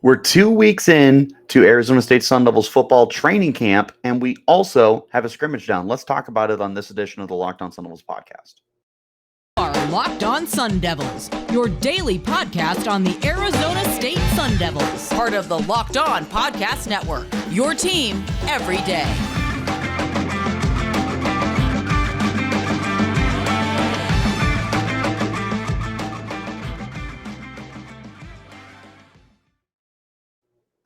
We're 2 weeks in to Arizona State Sun Devils football training camp, and we also have a scrimmage down. Let's talk about it on this edition of the Locked On Sun Devils podcast. Are Locked On Sun Devils, your daily podcast on the Arizona State Sun Devils, part of the Locked On Podcast Network, your team every day.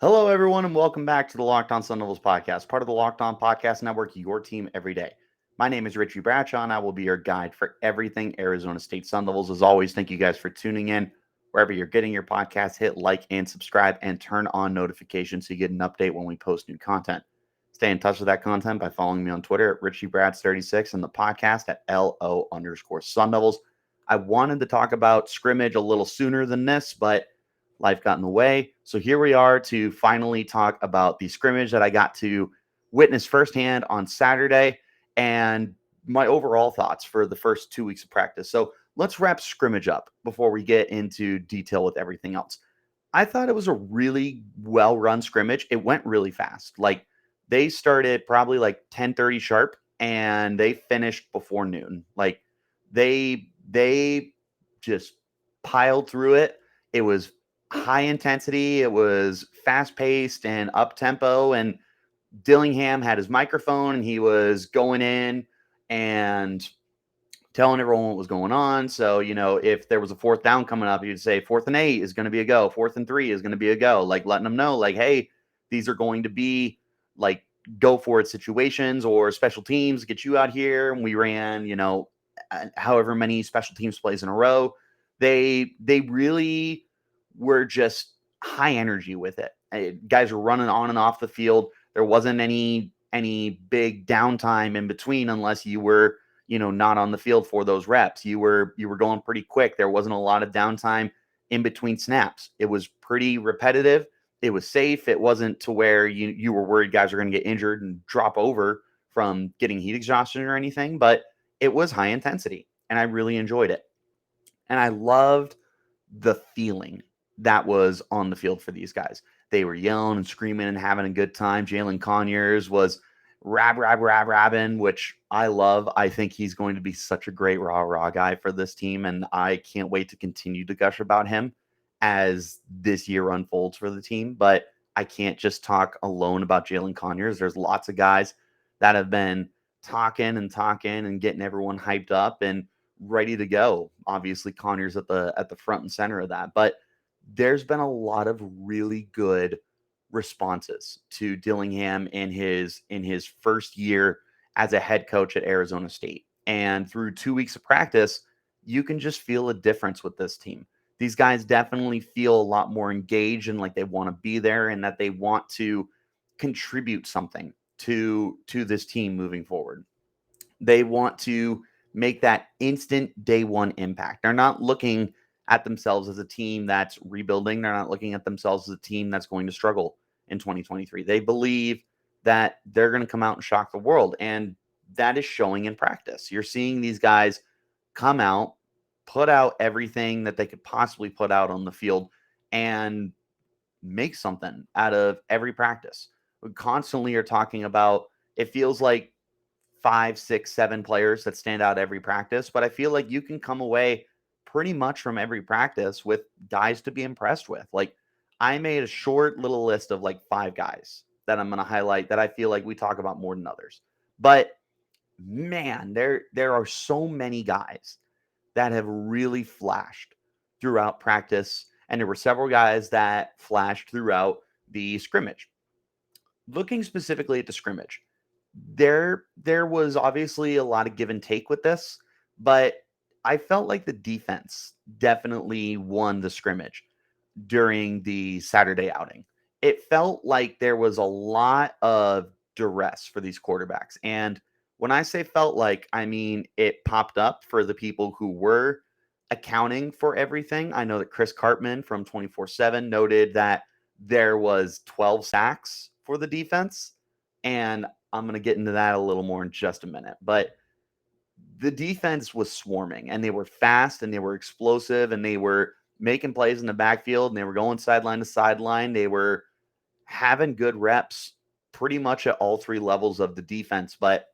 Hello, everyone, and welcome back to the Locked On Sun Devils podcast, part of the Locked On Podcast Network, your team every day. My name is Richie Bradshaw, and I will be your guide for everything Arizona State Sun Devils. As always, thank you guys for tuning in. Wherever you're getting your podcast, hit like and subscribe and turn on notifications so you get an update when we post new content. Stay in touch with that content by following me on Twitter at RichieBrads36 and the podcast at LO_Sun Devils. I wanted to talk about Scrimmage a little sooner than this, but life got in the way. So here we are to finally talk about the scrimmage that I got to witness firsthand on Saturday and my overall thoughts for the first 2 weeks of practice. So let's wrap scrimmage up before we get into detail with everything else. I thought it was a really well-run scrimmage. It went really fast. Like, they started probably like 10:30 sharp and they finished before noon. Like, they just piled through it. It was high intensity. It was fast paced and up tempo. And Dillingham had his microphone and he was going in and telling everyone what was going on. So, if there was a fourth down coming up, he'd say 4th and 8 is going to be a go. 4th and 3 is going to be a go. Like, letting them know, like, hey, these are going to be like go for it situations, or special teams get you out here. And we ran, however many special teams plays in a row. They really were just high energy with it. Guys were running on and off the field. There wasn't any big downtime in between, unless you were, not on the field for those reps. You were going pretty quick. There wasn't a lot of downtime in between snaps. It was pretty repetitive. It was safe. It wasn't to where you were worried guys are going to get injured and drop over from getting heat exhaustion or anything, but it was high intensity and I really enjoyed it. And I loved the feeling that was on the field for these guys. They were yelling and screaming and having a good time. Jalin Conyers was rabbing, which I love. I think he's going to be such a great rah guy for this team, and I can't wait to continue to gush about him as this year unfolds for the team. But I can't just talk alone about Jalin Conyers. There's lots of guys that have been talking and getting everyone hyped up and ready to go. Obviously, Conyers at the front and center of that, but there's been a lot of really good responses to Dillingham in his first year as a head coach at Arizona State. And through 2 weeks of practice, you can just feel a difference with this team. These guys definitely feel a lot more engaged and like they want to be there and that they want to contribute something to this team moving forward. They want to make that instant day one impact. They're not looking at themselves as a team that's rebuilding. They're not looking at themselves as a team that's going to struggle in 2023. They believe that they're going to come out and shock the world, and that is showing in practice. You're seeing these guys come out, put out everything that they could possibly put out on the field, and make something out of every practice. We constantly are talking about, it feels like 5, 6, 7 players that stand out every practice, but I feel like you can come away pretty much from every practice with guys to be impressed with. Like, I made a short little list of like 5 guys that I'm going to highlight that I feel like we talk about more than others. But man, there are so many guys that have really flashed throughout practice, and there were several guys that flashed throughout the scrimmage. Looking specifically at the scrimmage, there was obviously a lot of give and take with this, but I felt like the defense definitely won the scrimmage during the Saturday outing. It felt like there was a lot of duress for these quarterbacks. And when I say felt like, I mean it popped up for the people who were accounting for everything. I know that Chris Cartman from 24/7 noted that there was 12 sacks for the defense. And I'm going to get into that a little more in just a minute. But the defense was swarming, and they were fast and they were explosive and they were making plays in the backfield, and they were going sideline to sideline. They were having good reps pretty much at all three levels of the defense. But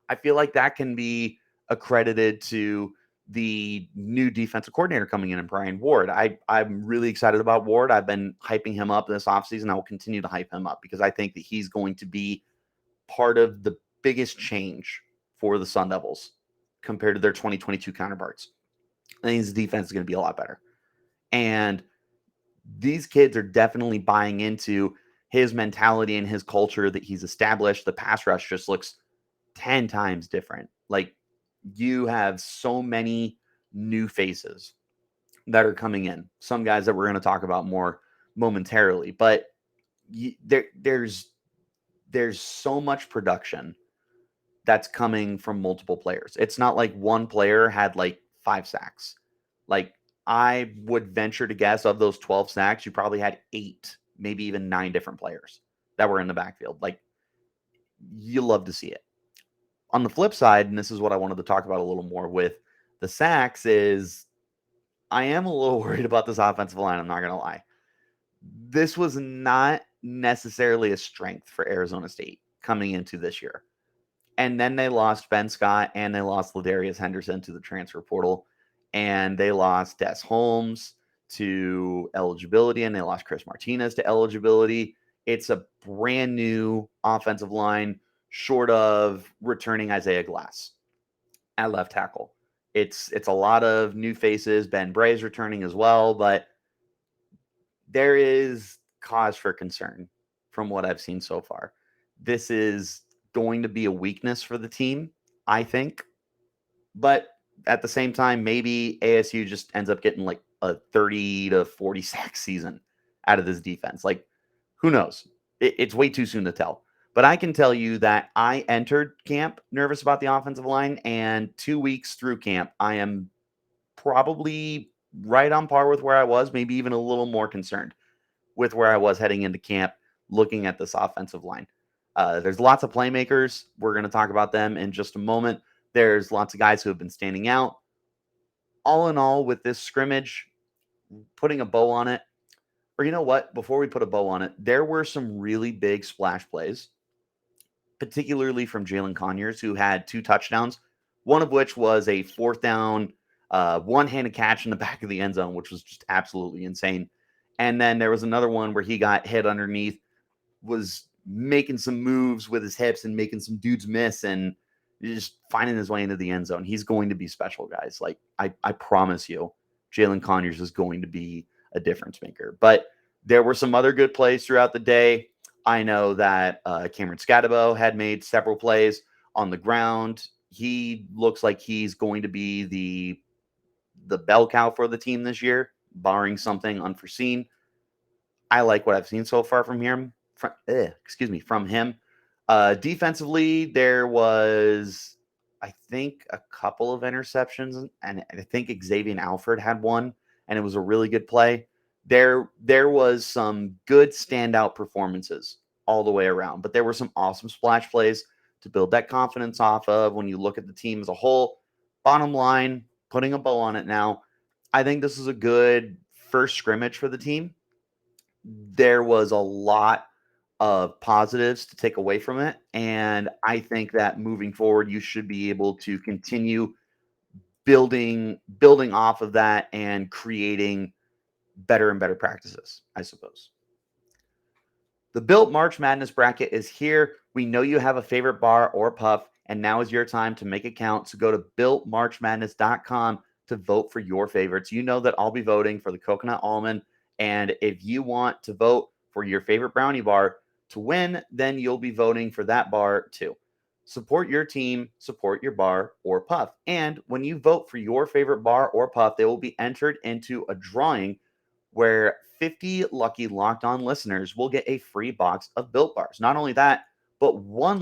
I feel like that can be accredited to the new defensive coordinator coming in, Brian Ward. I'm really excited about Ward. I've been hyping him up this offseason. I will continue to hype him up because I think that he's going to be part of the biggest change for the Sun Devils compared to their 2022 counterparts. I think his defense is going to be a lot better. And these kids are definitely buying into his mentality and his culture that he's established. The pass rush just looks 10 times different. Like, you have so many new faces that are coming in. Some guys that we're going to talk about more momentarily, but there's so much production that's coming from multiple players. It's not like one player had like 5 sacks. Like, I would venture to guess of those 12 sacks, you probably had 8, maybe even 9 different players that were in the backfield. Like, you love to see it. On the flip side, and this is what I wanted to talk about a little more with the sacks, is I am a little worried about this offensive line. I'm not going to lie. This was not necessarily a strength for Arizona State coming into this year. And then they lost Ben Scott and they lost Ladarius Henderson to the transfer portal. And they lost Des Holmes to eligibility, and they lost Chris Martinez to eligibility. It's a brand new offensive line, short of returning Isaiah Glass at left tackle. It's a lot of new faces. Ben Bray's returning as well, but there is cause for concern from what I've seen so far. This is going to be a weakness for the team, I think. But at the same time, maybe ASU just ends up getting like a 30 to 40 sack season out of this defense. Like, who knows? It's way too soon to tell. But I can tell you that I entered camp nervous about the offensive line, and 2 weeks through camp, I am probably right on par with where I was, maybe even a little more concerned with where I was heading into camp looking at this offensive line. There's lots of playmakers. We're going to talk about them in just a moment. There's lots of guys who have been standing out. All in all, with this scrimmage, putting a bow on it, or you know what? Before we put a bow on it, there were some really big splash plays, particularly from Jalin Conyers, who had 2 touchdowns, one of which was a 4th down, one-handed catch in the back of the end zone, which was just absolutely insane. And then there was another one where he got hit underneath, was making some moves with his hips and making some dudes miss and just finding his way into the end zone. He's going to be special, guys. Like, I promise you, Jalin Conyers is going to be a difference maker. But there were some other good plays throughout the day. I know that Cameron Scadabo had made several plays on the ground. He looks like he's going to be the bell cow for the team this year, barring something unforeseen. I like what I've seen so far from him. From him. Defensively, there was, I think, a couple of interceptions, and I think Xavier and Alfred had one, and it was a really good play. There was some good standout performances all the way around, but there were some awesome splash plays to build that confidence off of when you look at the team as a whole. Bottom line, putting a bow on it now, I think this is a good first scrimmage for the team. There was a lot of positives to take away from it, and I think that moving forward, you should be able to continue building off of that and creating better and better practices, I suppose. The Built March Madness bracket is here. We know you have a favorite bar or puff, and now is your time to make it count. So go to builtmarchmadness.com to vote for your favorites. You know that I'll be voting for the coconut almond, and if you want to vote for your favorite brownie bar to win, then you'll be voting for that bar too. Support your team, support your bar or puff. And when you vote for your favorite bar or puff, they will be entered into a drawing where 50 lucky Locked On listeners will get a free box of Built Bars. Not only that, but one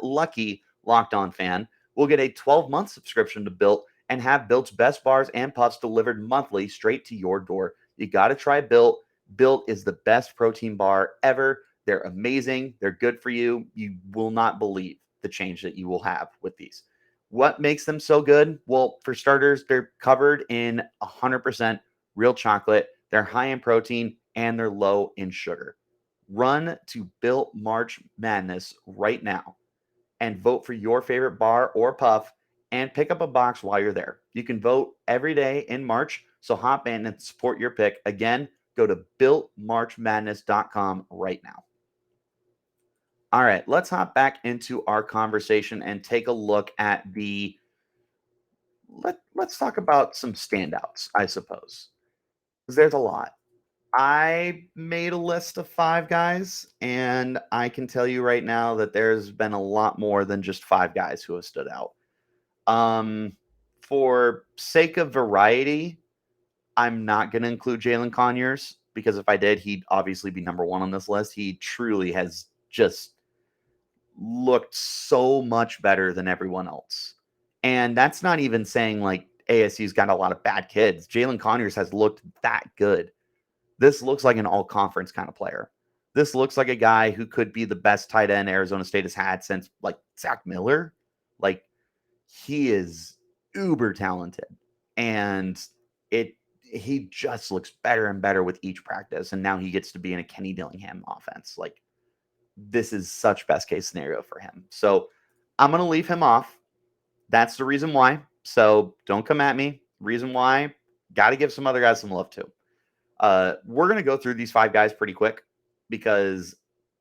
lucky Locked On fan will get a 12-month subscription to Built and have Built's best bars and puffs delivered monthly straight to your door. You got to try Built. Built is the best protein bar ever. They're amazing. They're good for you. You will not believe the change that you will have with these. What makes them so good? Well, for starters, they're covered in 100% real chocolate. They're high in protein and they're low in sugar. Run to Built March Madness right now and vote for your favorite bar or puff and pick up a box while you're there. You can vote every day in March, so hop in and support your pick. Again, go to builtmarchmadness.com right now. All right, let's hop back into our conversation and take a look at let's talk about some standouts, I suppose. 'Cause there's a lot. I made a list of 5 guys, and I can tell you right now that there's been a lot more than just 5 guys who have stood out. Um, for sake of variety, I'm not gonna include Jalin Conyers because if I did, he'd obviously be number 1 on this list. He truly has just looked so much better than everyone else. And that's not even saying like ASU's got a lot of bad kids. Jalin Conyers has looked that good. This looks like an all-conference kind of player. This looks like a guy who could be the best tight end Arizona State has had since like Zach Miller. Like he is uber talented, and he just looks better and better with each practice. And now he gets to be in a Kenny Dillingham offense. Like this is such best case scenario for him. So I'm gonna leave him off. That's the reason why. So don't come at me. Reason why, got to give some other guys some love too. We're going to go through these 5 guys pretty quick because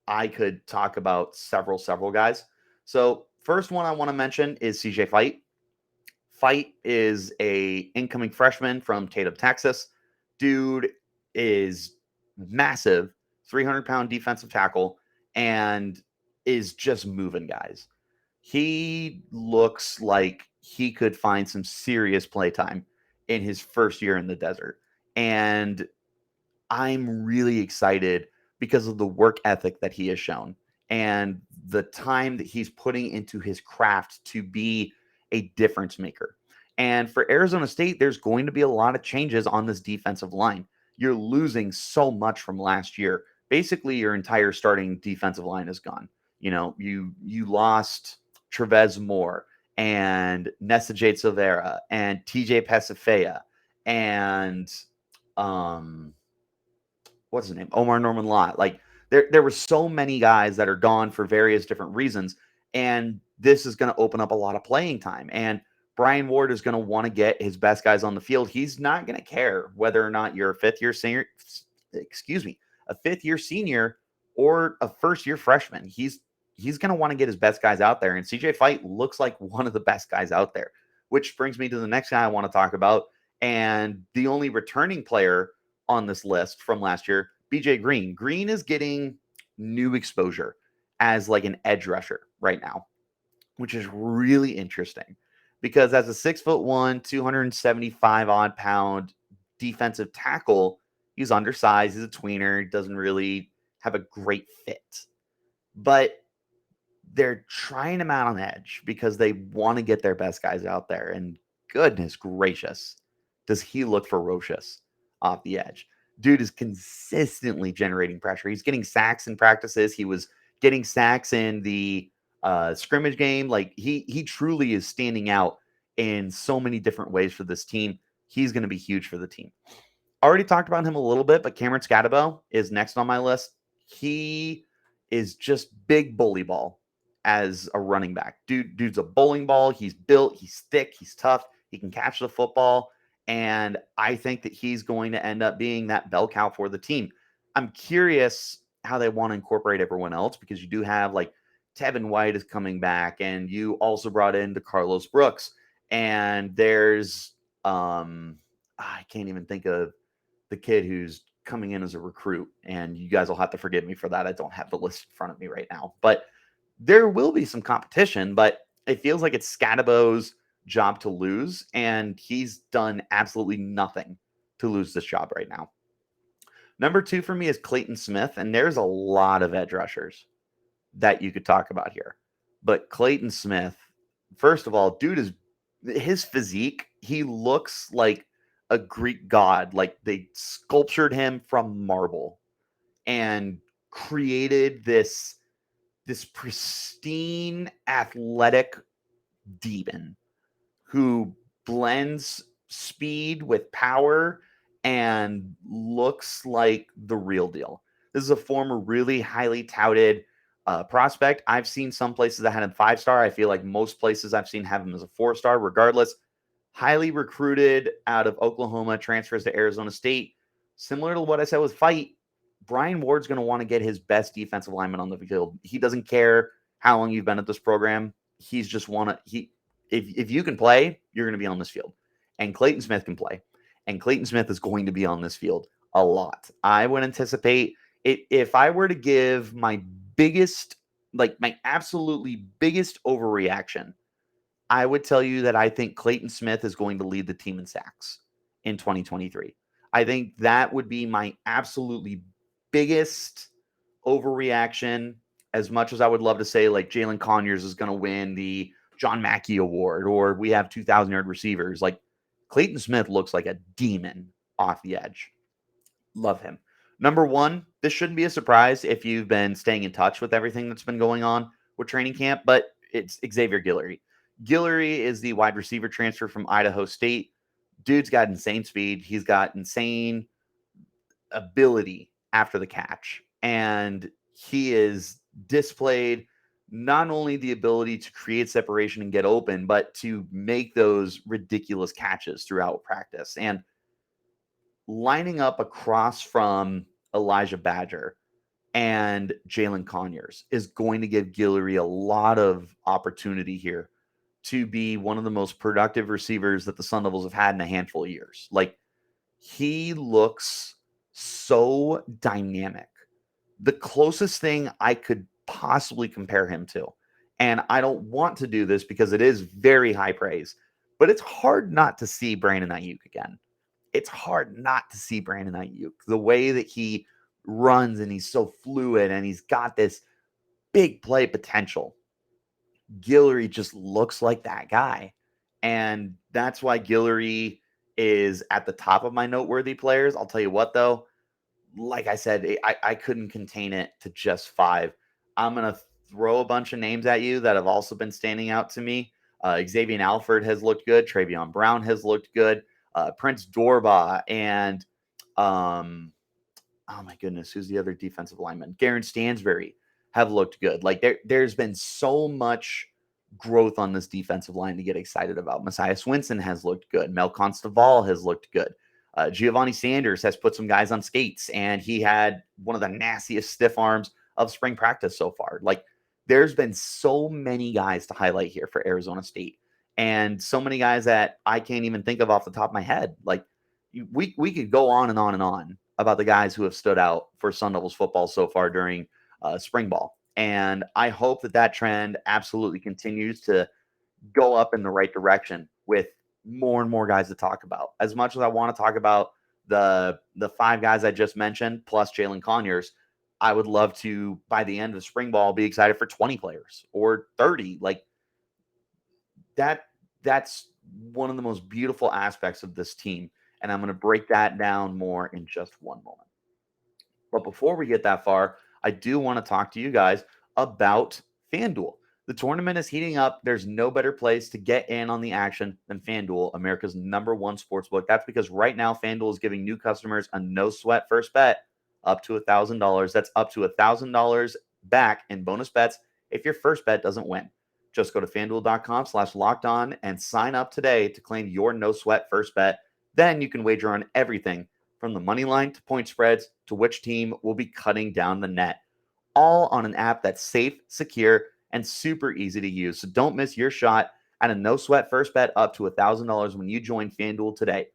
I could talk about several guys. So first one I want to mention is CJ Fight. Fight is a incoming freshman from Tatum, Texas. Dude is massive, 300-pound defensive tackle, and is just moving guys. He looks like he could find some serious playtime in his first year in the desert. And I'm really excited because of the work ethic that he has shown and the time that he's putting into his craft to be a difference maker. And for Arizona State, there's going to be a lot of changes on this defensive line. You're losing so much from last year. Basically, your entire starting defensive line is gone. You know, you lost Trevez Moore and Nesajade Silvera and TJ Pasifea and what's his name? Omar Norman Lott. Like there were so many guys that are gone for various different reasons. And this is going to open up a lot of playing time. And Brian Ward is going to want to get his best guys on the field. He's not going to care whether or not you're a fifth year senior or a first year freshman. He's going to want to get his best guys out there. And CJ Fight looks like one of the best guys out there, which brings me to the next guy I want to talk about. And the only returning player on this list from last year, BJ Green. Green is getting new exposure as like an edge rusher right now, which is really interesting because as a 6'1", 275 odd pound defensive tackle, he's undersized, he's a tweener, doesn't really have a great fit. But they're trying him out on edge because they want to get their best guys out there. And goodness gracious, does he look ferocious off the edge. Dude is consistently generating pressure. He's getting sacks in practices. He was getting sacks in the scrimmage game. Like he truly is standing out in so many different ways for this team. He's going to be huge for the team. Already talked about him a little bit, but Cameron Scatabo is next on my list. He is just big bully ball as a running back. Dude's a bowling ball. He's built. He's thick. He's tough. He can catch the football. And I think that he's going to end up being that bell cow for the team. I'm curious how they want to incorporate everyone else because you do have like Tevin White is coming back and you also brought in Carlos Brooks. And there's, I can't even think of the kid who's coming in as a recruit. And you guys will have to forgive me for that. I don't have the list in front of me right now. But there will be some competition, but it feels like it's Scatabo's job to lose, and he's done absolutely nothing to lose this job right now. Number 2 for me is Clayton Smith, and there's a lot of edge rushers that you could talk about here. But Clayton Smith, first of all, dude is his physique, he looks like a Greek god. Like they sculptured him from marble and created this pristine athletic demon who blends speed with power and looks like the real deal. This is a former really highly touted prospect. I've seen some places that had him 5-star. I feel like most places I've seen have him as a 4-star. Regardless, highly recruited out of Oklahoma, transfers to Arizona State. Similar to what I said with Fight, Brian Ward's going to want to get his best defensive lineman on the field. He doesn't care how long you've been at this program. He's just if you can play, you're going to be on this field. And Clayton Smith can play. And Clayton Smith is going to be on this field a lot. I would anticipate it if I were to give my absolutely biggest overreaction, I would tell you that I think Clayton Smith is going to lead the team in sacks in 2023. I think that would be my absolutely biggest overreaction. As much as I would love to say like Jalin Conyers is going to win the John Mackey Award or we have 2,000-yard receivers, like Clayton Smith looks like a demon off the edge. Love him. Number one, this shouldn't be a surprise if you've been staying in touch with everything that's been going on with training camp, but it's Xavier Guillory. Guillory is the wide receiver transfer from Idaho State. Dude's got insane speed. He's got insane ability after the catch. And he is displayed not only the ability to create separation and get open, but to make those ridiculous catches throughout practice. And lining up across from Elijah Badger and Jalin Conyers is going to give Guillory a lot of opportunity here to be one of the most productive receivers that the Sun Devils have had in a handful of years. Like, he looks so dynamic. The closest thing I could possibly compare him to, and I don't want to do this because it is very high praise, but it's hard not to see Brandon Ayuk again. It's hard not to see Brandon Ayuk. The way that he runs and he's so fluid and he's got this big play potential. Guillory just looks like that guy. And that's why Guillory is at the top of my noteworthy players. I'll tell you what, though, like I said, I couldn't contain it to just 5. I'm going to throw a bunch of names at you that have also been standing out to me. Xavier Alford has looked good. Travion Brown has looked good. Prince Dorba and, oh my goodness, who's the other defensive lineman? Garen Stansberry have looked good. Like there's been so much growth on this defensive line to get excited about. Messiah Swinson has looked good. Mel Constaval has looked good. Giovanni Sanders has put some guys on skates, and he had one of the nastiest stiff arms of spring practice so far. Like, there's been so many guys to highlight here for Arizona State, and so many guys that I can't even think of off the top of my head. Like, we could go on and on and on about the guys who have stood out for Sun Devils football so far during spring ball. And I hope that trend absolutely continues to go up in the right direction with more and more guys to talk about. As much as I want to talk about the 5 guys I just mentioned, plus Jalin Conyers, I would love to, by the end of spring ball, be excited for 20 players or 30. Like, that's one of the most beautiful aspects of this team. And I'm going to break that down more in just one moment. But before we get that far, I do want to talk to you guys about FanDuel. The tournament is heating up. There's no better place to get in on the action than FanDuel, America's #1 sportsbook. That's because right now FanDuel is giving new customers a no-sweat first bet up to $1,000. That's up to $1,000 back in bonus bets if your first bet doesn't win. Just go to FanDuel.com/lockedon and sign up today to claim your no-sweat first bet. Then you can wager on everything from the money line to point spreads to which team will be cutting down the net, all on an app that's safe, secure, and super easy to use. So don't miss your shot at a no-sweat first bet up to $1,000 when you join FanDuel today.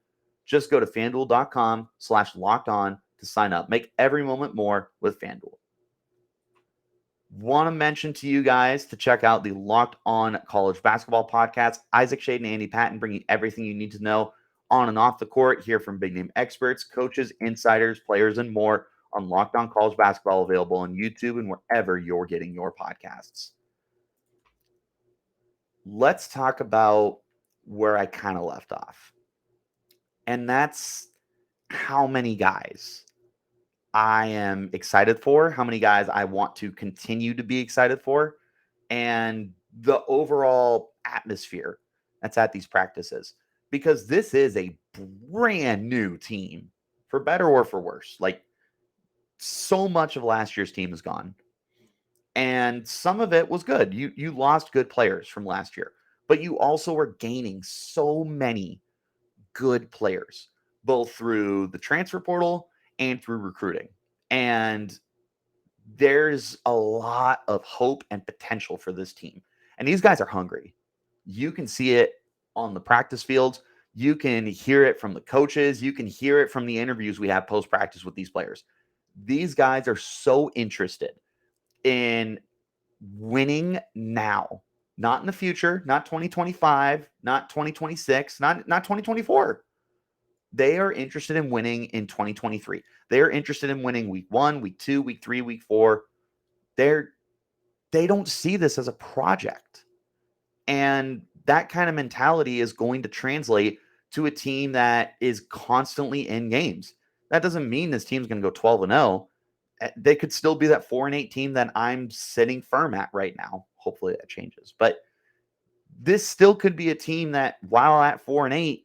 Just go to FanDuel.com/lockedon to sign up. Make every moment more with FanDuel. Want to mention to you guys to check out the Locked On College Basketball podcast. Isaac Shade and Andy Patton bringing everything you need to know on and off the court. Hear from big-name experts, coaches, insiders, players, and more on Locked On College Basketball, available on YouTube and wherever you're getting your podcasts. Let's talk about where I kind of left off. And that's how many guys I am excited for, how many guys I want to continue to be excited for, and the overall atmosphere that's at these practices. because this is a brand new team, for better or for worse. Like, so much of last year's team is gone. And some of it was good. You lost good players from last year, but you also were gaining so many good players, both through the transfer portal and through recruiting. And there's a lot of hope and potential for this team. And these guys are hungry. You can see it on the practice fields. You can hear it from the coaches. You can hear it from the interviews we have post-practice with these players. These guys are so interested in winning now, not in the future, not 2025, not 2026, not 2024. They are interested in winning in 2023. They are interested in winning week 1, week 2, week 3, week 4. They don't see this as a project. And that kind of mentality is going to translate to a team that is constantly in games. That doesn't mean this team's going to go 12-0. They could still be that 4-8 team that I'm sitting firm at right now. Hopefully that changes. But this still could be a team that, while at 4-8,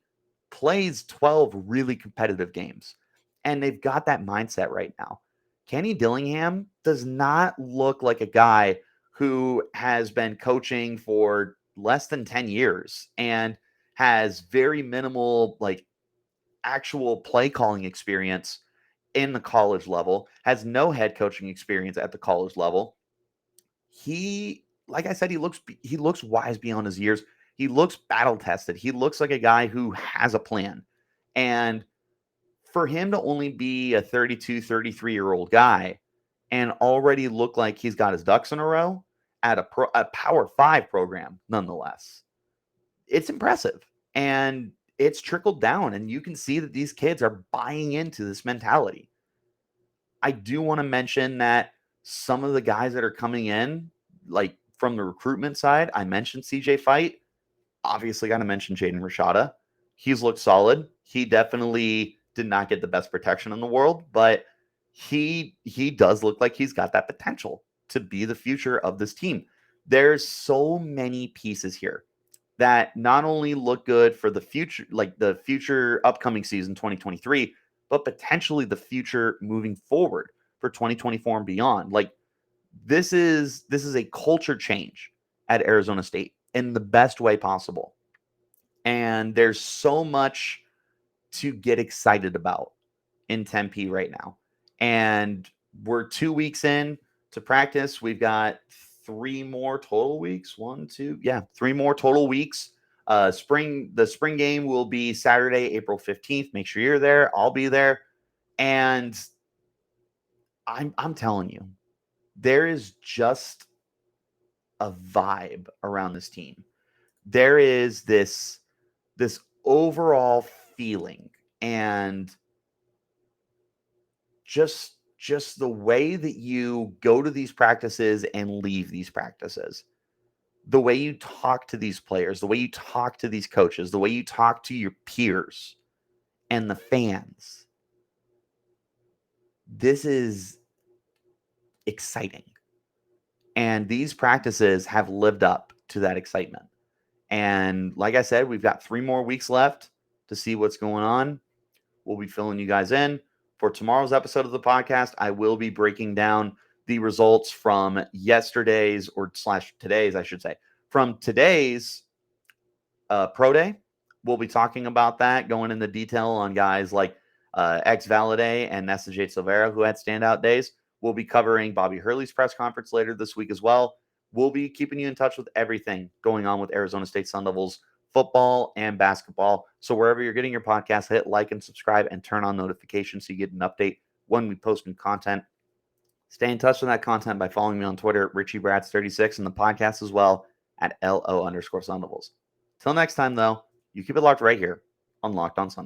plays 12 really competitive games. And they've got that mindset right now. Kenny Dillingham does not look like a guy who has been coaching for less than 10 years and has very minimal, like, actual play calling experience in the college level, has no head coaching experience at the college level. He, like I said, he looks wise beyond his years. He looks battle tested. He looks like a guy who has a plan. And for him to only be a 32, 33-year-old guy and already look like he's got his ducks in a row at a Power 5 program, nonetheless, it's impressive. And it's trickled down, and you can see that these kids are buying into this mentality. I do want to mention that some of the guys that are coming in, like from the recruitment side, I mentioned CJ Fight. Obviously, got to mention Jaden Rashada. He's looked solid. He definitely did not get the best protection in the world, but he does look like he's got that potential to be the future of this team. There's so many pieces here that not only look good for the future, like the future upcoming season 2023, but potentially the future moving forward for 2024 and beyond. Like, this is a culture change at Arizona State in the best way possible. And there's so much to get excited about in Tempe right now. And we're 2 weeks in to practice. We've got 3 more total weeks. 3 more total weeks. The spring game will be Saturday, April 15th. Make sure you're there. I'll be there. And I'm telling you, there is just a vibe around this team. There is this overall feeling, and just the way that you go to these practices and leave these practices, the way you talk to these players, the way you talk to these coaches, the way you talk to your peers and the fans. This is exciting. And these practices have lived up to that excitement. And like I said, we've got 3 more weeks left to see what's going on. We'll be filling you guys in. For tomorrow's episode of the podcast, I will be breaking down the results from yesterday's today's, I should say, from today's pro day. We'll be talking about that, going into detail on guys like Valade and Nessa J. Silvera, who had standout days. We'll be covering Bobby Hurley's press conference later this week as well. We'll be keeping you in touch with everything going on with Arizona State Sun Devils football and basketball. So wherever you're getting your podcast, hit like and subscribe and turn on notifications so you get an update when we post new content. Stay in touch with that content by following me on Twitter at RichieBrats36 and the podcast as well at LO_Sun Devils. Till next time, though, you keep it locked right here on Locked On Sun Devils.